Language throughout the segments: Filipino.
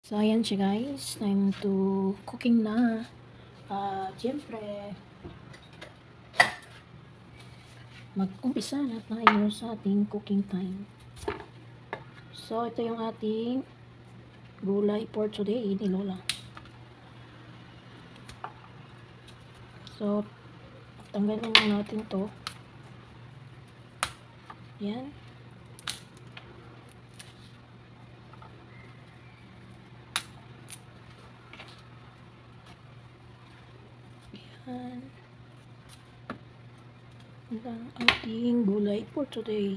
So, ayan siya guys. Time to cooking na. Siyempre, mag-umpisa na tayo sa ating cooking time. So, ito yung ating gulay for today ni Lola. So, tanggalin na natin to. Yan. Yan. Ito ang ating gulay for today.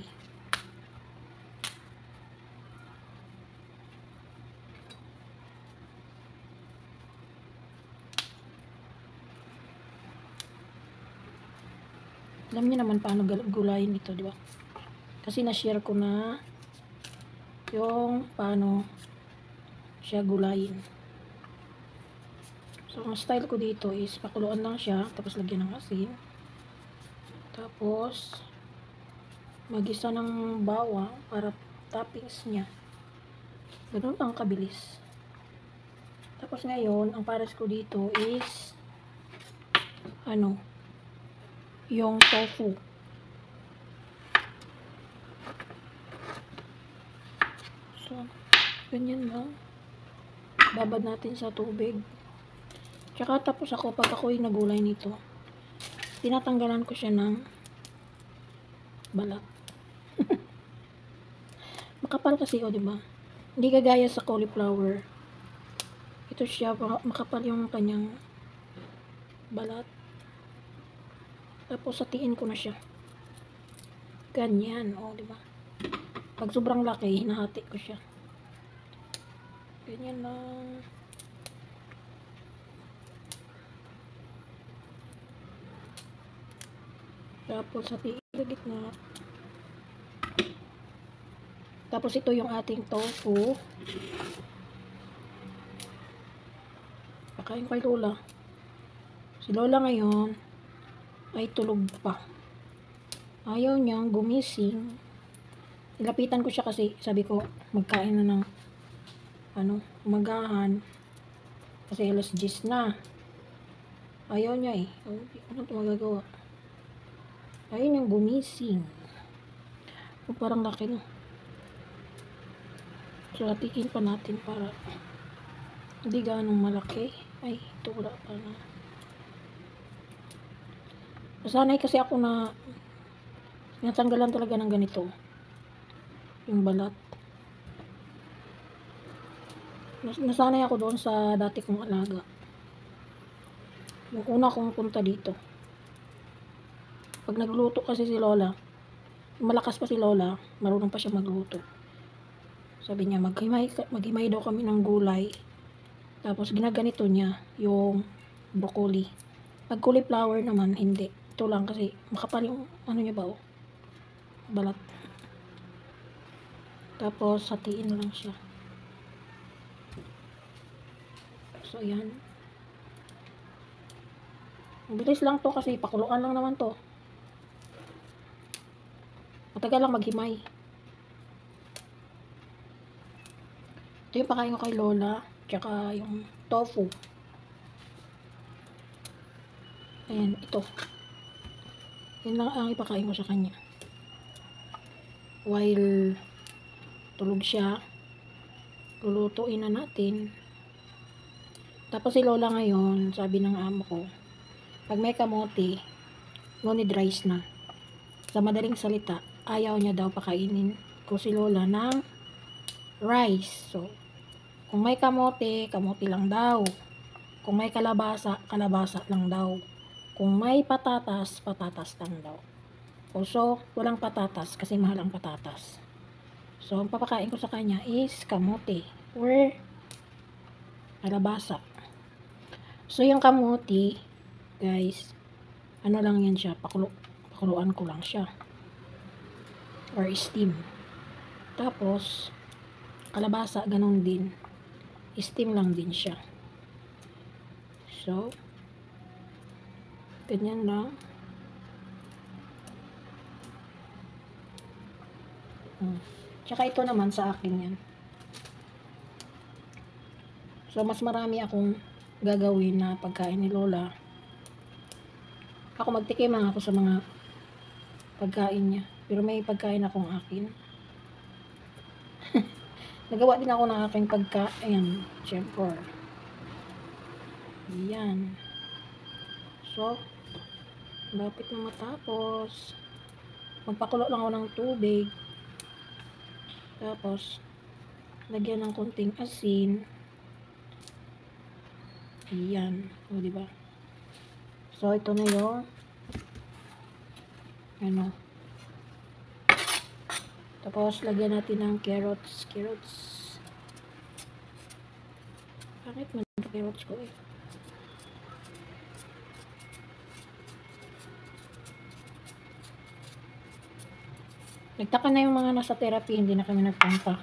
Alam niyo naman paano gulayin ito, di ba? Kasi na-share ko na yung paano siya gulayin. So, ang style ko dito is pakuluan lang siya, tapos lagyan ng asin. Tapos, magisa ng bawang para toppings niya. Ganun ang kabilis. Tapos ngayon, ang pares ko dito is yung tofu. So, ganyan lang. Babad natin sa tubig. Tsaka tapos pag ako'y nagulay nito, tinatanggalan ko siya ng balat. Makapal kasi diba? Hindi kagaya sa cauliflower. Ito siya, makapal yung kanyang balat. Tapos hatiin ko na siya. Ganyan, diba? Pag sobrang laki, hinahati ko siya. Ganyan lang. Tapos hatiin sa gitna. Tapos ito yung ating tofu. Pakain kay Lola. Si Lola ngayon ay tulog pa. Ayaw niyang gumising. Nilapitan ko siya kasi sabi ko magkain na ng umagahan. Kasi alas 10 na. Ayaw niya eh. Ano ito magagawa? Ayaw niyang gumising. Parang laki no. So, hatiin pa natin para hindi ganong malaki. Ay, ito wala pa na. Nasanay kasi ako na natanggalan talaga ng ganito. Yung balat. Nasanay ako doon sa dati kong alaga. Yung una kong punta dito. Pag nagluto kasi si Lola, malakas pa si Lola, marunong pa siya magluto. Sabi niya, maghimay daw kami ng gulay. Tapos ginaganito niya yung broccoli. Pag cauliflower naman, hindi. Ito lang kasi makapal yung niya ba balat. Tapos hatiin lang siya. So yan. Mabilis lang to kasi pakuluan lang naman to. Matagal lang maghimay. Ito yung pakain ko kay Lola. Tsaka yung tofu. Ayan, ito. Yan lang ang ipakain ko sa kanya. While tulog siya, lulutuin na natin. Tapos si Lola ngayon, sabi ng amo ko, pag may kamote, no need rice na. Sa madaling salita, ayaw niya daw pakainin ko si Lola ng rice. So, kung may kamote, kamote lang daw. Kung may kalabasa, kalabasa lang daw. Kung may patatas, patatas lang daw. So, walang patatas kasi mahal ang patatas. So, ang papakain ko sa kanya is kamote or kalabasa. So, yung kamote, guys, lang yan siya, pakuluan ko lang siya. Or steam. Tapos, kalabasa, ganun din. Steam lang din siya. So, ganyan lang. Tsaka ito naman sa akin yan. So, mas marami akong gagawin na pagkain ni Lola. Ako magtikim lang ako sa mga pagkain niya. Pero may pagkain akong akin. Nagawa din ako ng aking pagkain. Siyempre. Yan. So, lapit na matapos. Magpakulo lang ako ng tubig. Tapos, lagyan ng konting asin. Yan. O, diba? So, ito na yung ano. Tapos, lagyan natin ng carrots. Bakit man ito carrots ko eh? Nagtaka na yung mga nasa therapy, hindi na kami nagpunta.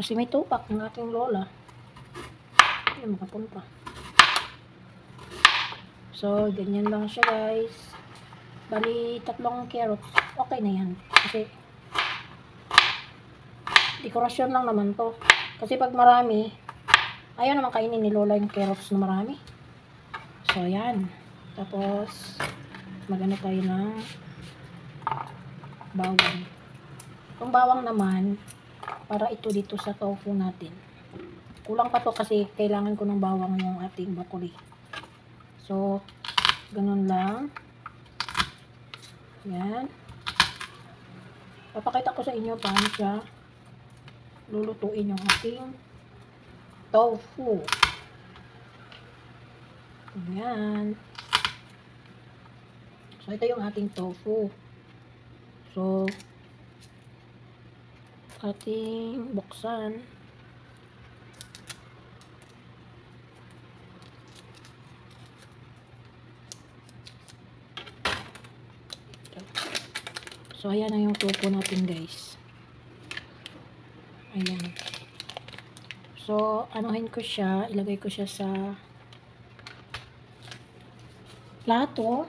Kasi may tupak ng aking lola. Hindi makapunta. So, ganyan lang siya guys. Bali, 3 carrots. Okay na yan. Kasi, dekorasyon lang naman to. Kasi pag marami, ayaw naman kainin ni Lola yung carrots na marami. So, yan. Tapos, magano tayo ng bawang. Itong bawang naman, para ito dito sa tofu natin. Kulang pa to kasi kailangan ko ng bawang yung ating broccoli. So, ganun lang. Yan. Papakita ko sa inyo paano siya lulutuin yung ating tofu. Yan. So, ito yung ating tofu. So, ating buksan. So, ayan na yung tofu natin guys. Ayan. So, anuhin ko siya. Ilagay ko siya sa plato.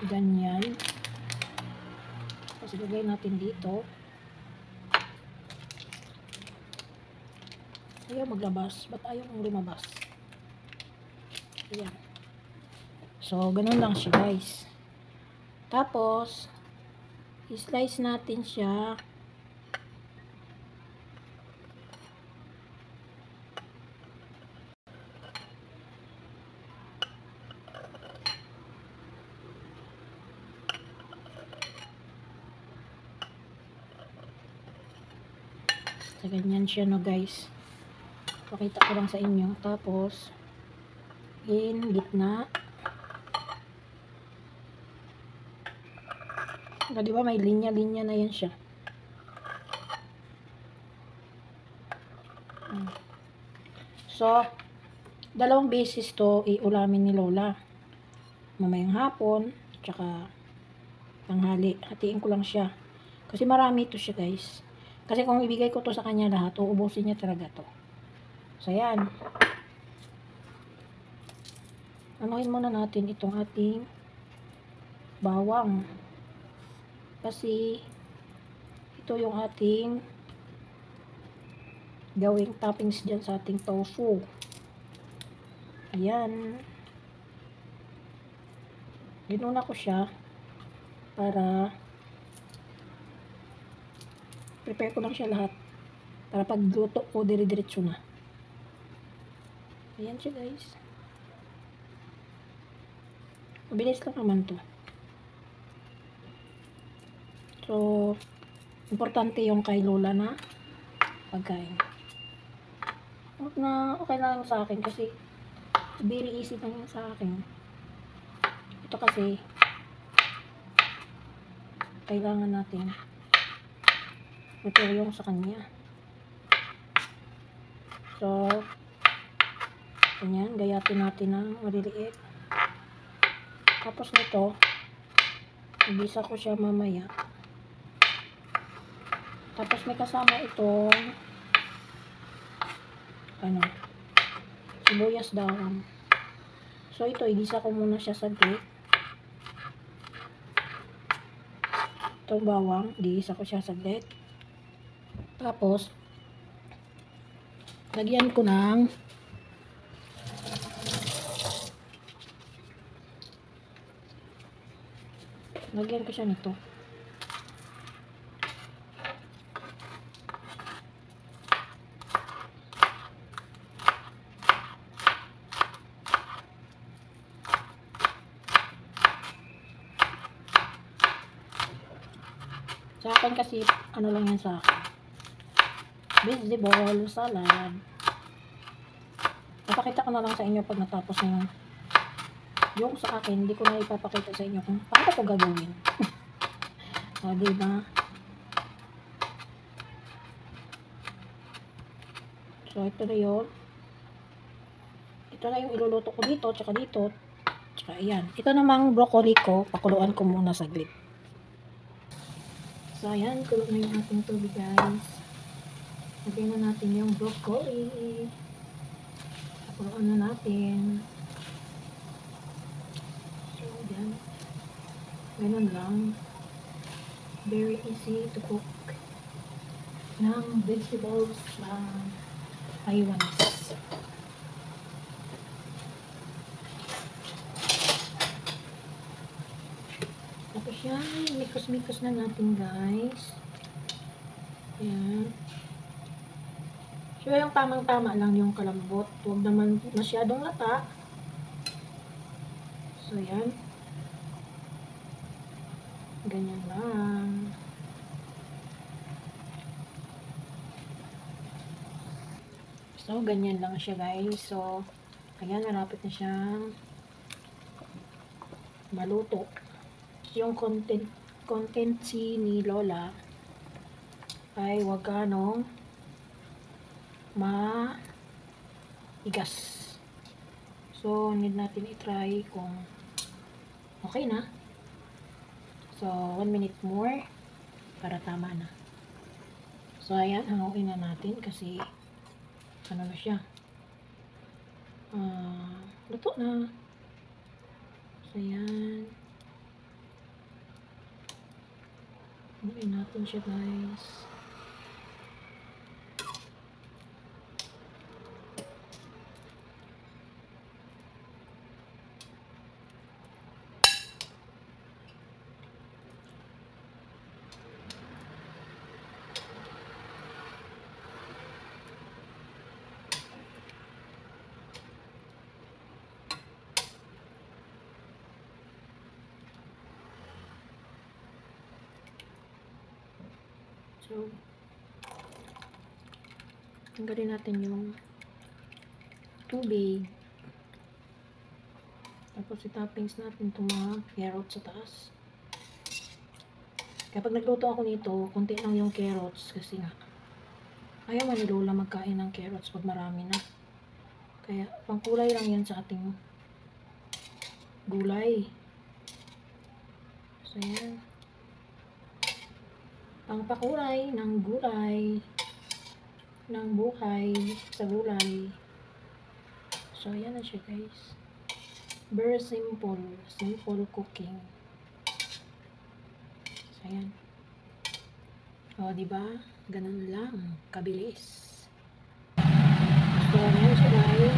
Ganyan. Tapos, ilagay natin dito. Ayaw maglabas. Ba't ayaw mong lumabas? Ayan. So, ganun lang siya guys. Tapos, i-slice natin siya. So, ganyan siya no guys. Pakita ko lang sa inyo. Tapos, in gitna. Di ba may linya-linya na yan siya. So, 2 beses to iulamin ni Lola. Mamayang hapon, tsaka tanghali. Hatiin ko lang siya. Kasi marami to siya guys. Kasi kung ibigay ko to sa kanya lahat, uubusin niya talaga to. So, yan. Anuhin muna natin itong ating bawang. Kasi, ito yung ating gawing toppings dyan sa ating tofu. Ayan. Ginuna ko siya para prepare ko lang siya lahat. Para pagluto ko, dire-diretso na. Ayan siya guys. Mabilis lang naman to. So, importante yung kay Lola na pagkain. Okay lang sa akin kasi very easy lang yan sa akin. Ito kasi kailangan natin prepare yung sa kanya. So, ganyan, gayatin natin ng maliliit. Tapos nito, ibisa ko siya mamaya. Tapos may kasama itong sibuyas dahon. So ito, igisa ko muna siya saglit. Itong bawang, igisa ko siya saglit. Tapos, lagyan ko ng lagyan ko siya nito. Sa akin kasi, ano lang yan sa akin. Vegetable salad. Papakita ko na lang sa inyo pag natapos na yung sa akin, hindi ko na ipapakita sa inyo kung paano ko gagawin. O, diba? So, ito na yun. Ito na yung iluluto ko dito, tsaka dito, tsaka ayan. Ito namang broccoli ko, pakuluan ko muna saglit. So, ayan, kulo na yung ating tubig, guys. Lagyan na natin yung broccoli. Pakuluan na natin. So, ayan. Ganun lang. Very easy to cook ng vegetables na Taiwanese. Tapos yan, mikos-mikos na natin, guys. Ayan. So, yung tamang-tama lang yung kalambot. Huwag naman masyadong lata. So, yan. Ganyan lang. So, ganyan lang siya, guys. So, ayan, malapit na siyang maluto. Yung content ni Lola ay wag ganong maigas. So, need natin i-try kung okay na. So, 1 minute more para tama na. So, ayan, hanguin na natin kasi ano na siya. Luto na. So, ayan. Hanguin natin siya, guys. So, tanggalin natin yung tubig. Tapos i-toppings natin itong mga carrots sa taas. Kapag nagluto ako nito, konti lang yung carrots kasi nga ayaw man ni Lola magkain ng carrots pag marami na. Kaya pangkulay lang yan sa ating gulay. So, yan. Pangpakulay ng gulay, ng buhay sa gulay. So, ayan na siya, guys. Very simple. Simple cooking. So, ayan. O, diba? Ganun lang. Kabilis. So, ayan siya, guys.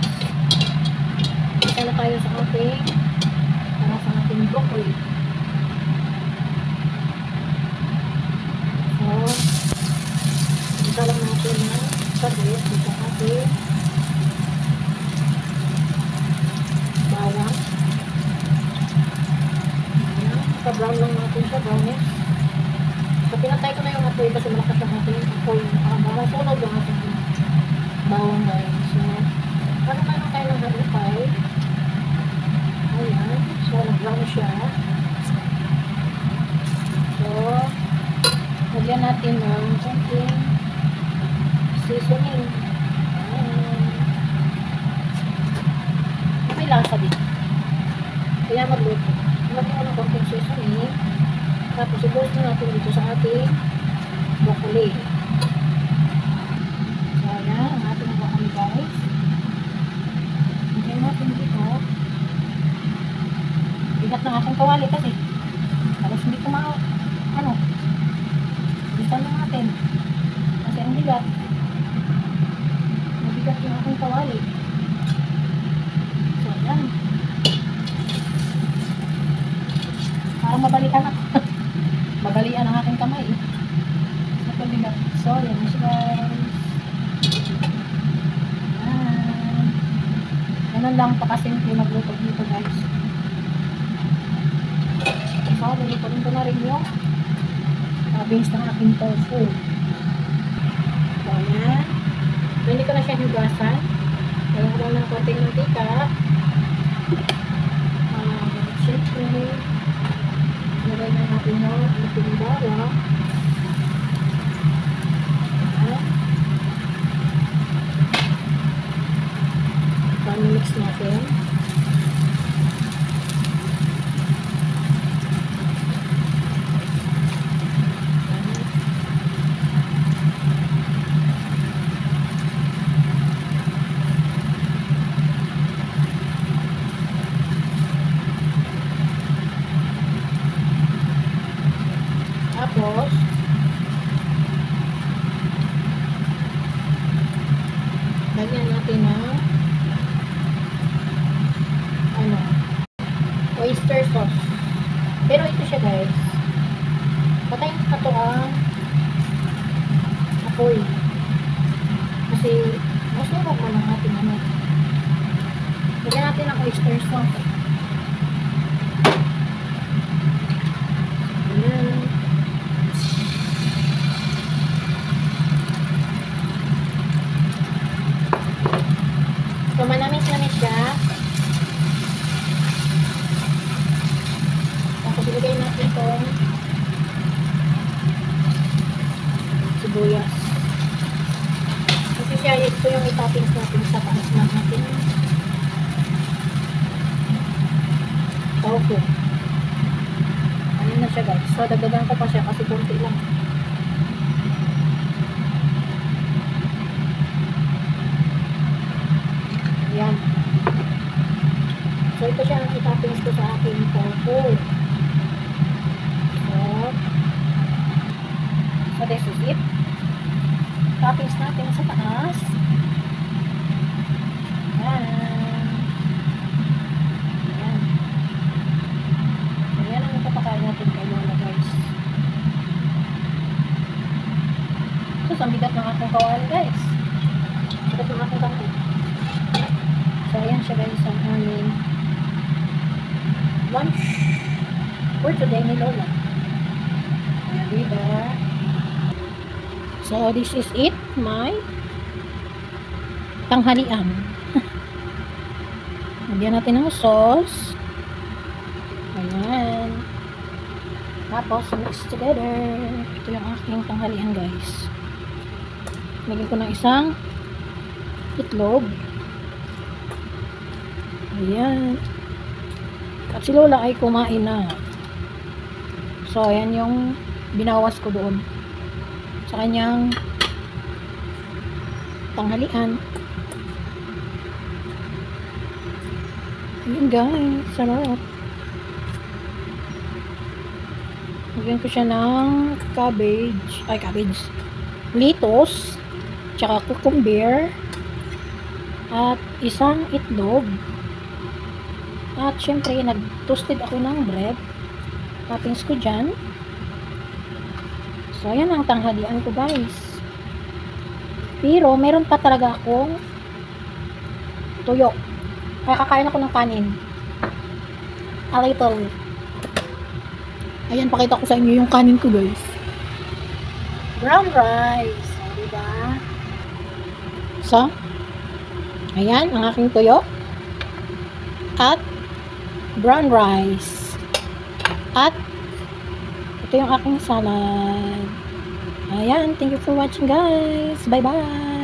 Isa na tayo sa ating broccoli. So, isa lang natin na saglit dito ating bawang. Ayan, naka-brown lang natin siya, brownish. So, pinatay ko na yung apoy kasi malakas ang ating apoy. Masunog yung ating bawang, guys. So, ano tayo ng halipay. Ayan, so nag-brown siya. So, lagyan natin ng konting seasoning. May lasa din. Kaya magluto. Lagyan ko ng konting seasoning. Tapos i-post na natin dito sa ating broccoli. So, ayan ang ating broccoli, guys. Lagyan natin dito. Bigat ng ating kawali kasi. Tapos hindi ko bisa na natin. Kasi ang Parang mabalian ako. Mabalian ang aking kamay. So, yan na siya guys. Ganun lang pakasimple magluto dito guys. So, lulutuin ko na rin yung base ng aking tofu. So, yan. Hindi ko na siya hugasan. Kaya ko lang ng konting mantika. Siyempre, nilagay na natin yung ating bawang. Mix natin. Tapos, lagyan natin ng oyster sauce. Pero ito siya guys. Patayin na ito ang apoy. Kasi masarap pa lang natin ano. Lagyan natin ang oyster sauce. Ayan. So manamis-namis siya. Ilagay natin itong sibuyas. Kasi siya, ito yung itoppings natin sa taas ng ating tofu. Ano na siya guys. So, dagdagan ko pa siya kasi konti lang. Ayan. So, ito siya ang itoppings ko sa aking tofu. So, this is it. Toppings natin sa taas. Ayan. Ayan. Ayan ang ipapakain natin kay Lola guys. So, ang bigat ng aking kawali guys. Bigat ng aking kamay. So, ayan siya guys ang aming lunch for today ni Lola. Ayan, diba? So, this is it, my tanghalian. Lagyan natin ng sauce. Ayan. Tapos, mix together. Ito yung aking tanghalian, guys. Lagyan ko ng isang itlog. Ayan. At si Lola ay kumain na. So, ayan yung binawas ko doon sa kanyang tanghalian. Ayan guys, sarap. Lagyan ko siya ng cabbage, lettuce, tsaka cucumber, at isang itlog. At syempre, nag-toasted ako ng bread. Toppings ko dyan. So, ayan ang tanghalian ko guys. Pero, meron pa talaga akong tuyo. Kaya kakain ako ng kanin. A little. Ayan, pakita ko sa inyo yung kanin ko guys. Brown rice. O, diba? So, ayan ang aking tuyo. At brown rice. At ito yung aking salad. Ayan, thank you for watching guys. Bye bye.